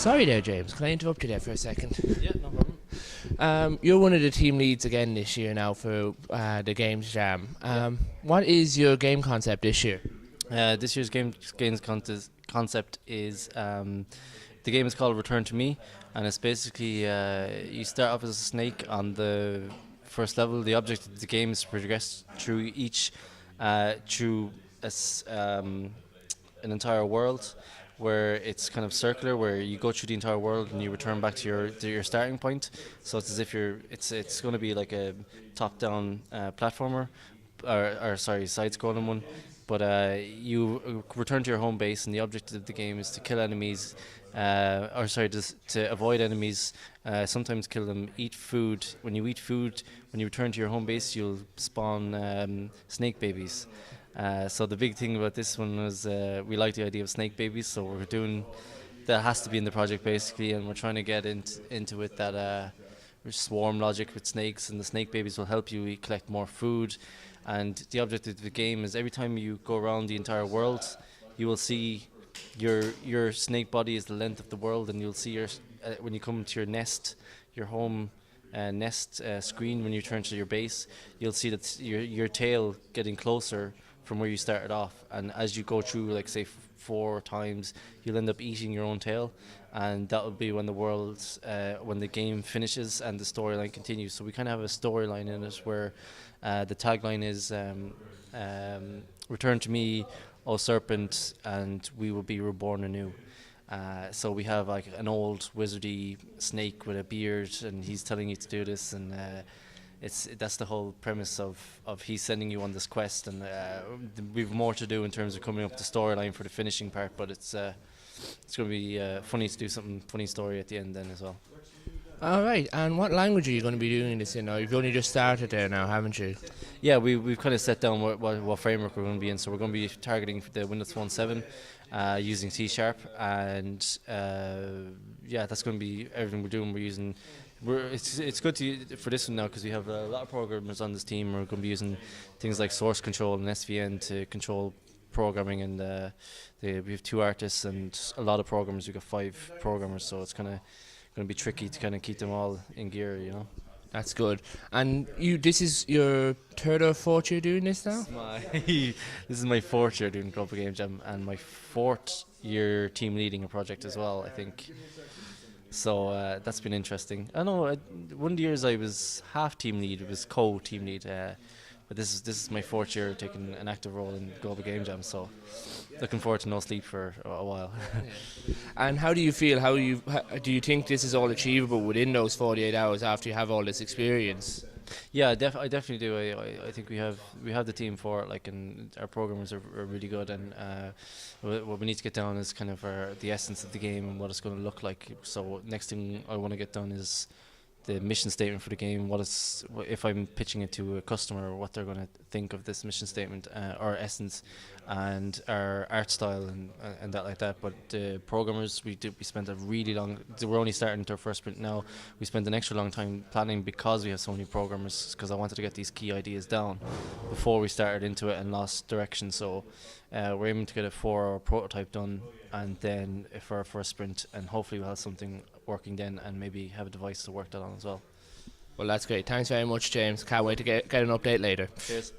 Sorry there, James. Can I interrupt you there for a second? Yeah, no problem. You're one of the team leads again this year now for the Games Jam. What is your game concept this year? This year's games concept is the game is called Return to Me, and it's basically you start off as a snake on the first level. The object of the game is to progress through each through an entire world, where it's kind of circular, where you go through the entire world and you return back to your starting point. So it's as if it's going to be like a top-down platformer, or sorry, side-scrolling one. But you return to your home base, and the object of the game is to kill enemies, to avoid enemies. Sometimes kill them. Eat food. When you eat food, when you return to your home base, you'll spawn snake babies. So the big thing about this one was we like the idea of snake babies, so we're doing that has to be in the project basically, and we're trying to get into it that swarm logic with snakes, and the snake babies will help you collect more food. And the object of the game is every time you go around the entire world, you will see your snake body is the length of the world, and you'll see when you come to your nest, your home nest screen, when you turn to your base, you'll see that your tail getting closer from where you started off, and as you go through, like say 4 times, you'll end up eating your own tail, and that will be when the game finishes and the storyline continues. So we kind of have a storyline in it where the tagline is "Return to me, O serpent, and we will be reborn anew." So we have like an old wizardy snake with a beard, and he's telling you to do this, and that's the whole premise of he's sending you on this quest, and we've more to do in terms of coming up with the storyline for the finishing part, but it's going to be funny to do something funny story at the end then as well. All right, and what language are you going to be doing this in now? You've only just started there now, haven't you? Yeah, we've kind of set down what framework we're going to be in, so we're going to be targeting the Windows Phone 7 using C#, and that's going to be everything we're doing. We're using it's good for this one now because we have a lot of programmers on this team. We're going to be using things like source control and SVN to control programming, and we have 2 artists and a lot of programmers. We've got 5 programmers, so it's kind of going to be tricky to kind of keep them all in gear, you know. That's good. And this is your 3rd or 4th year doing this now? This is my 4th year doing Global Game Jam, and my 4th year team leading a project as well, I think. So that's been interesting. I know one of the years I was half team lead, it was co-team lead, but this is my 4th year taking an active role in Global Game Jam, so looking forward to no sleep for a while. And how do you feel? Do you think this is all achievable within those 48 hours after you have all this experience? Yeah, I definitely do. I think we have the team for it, and our programmers are really good, and what we need to get down is kind of the essence of the game and what it's going to look like. So next thing I want to get done is the mission statement for the game. If I'm pitching it to a customer, what they're going to think of this mission statement, our essence, and our art style, and that like that. But the programmers, we spent a really long. We're only starting to our first sprint now. We spent an extra long time planning because we have so many programmers. Because I wanted to get these key ideas down before we started into it and lost direction. So we're aiming to get a 4-hour prototype done, and then for our first sprint, and hopefully we'll have something working then, and maybe have a device to work that on as well. Well, that's great. Thanks very much, James. Can't wait to get an update later. Cheers.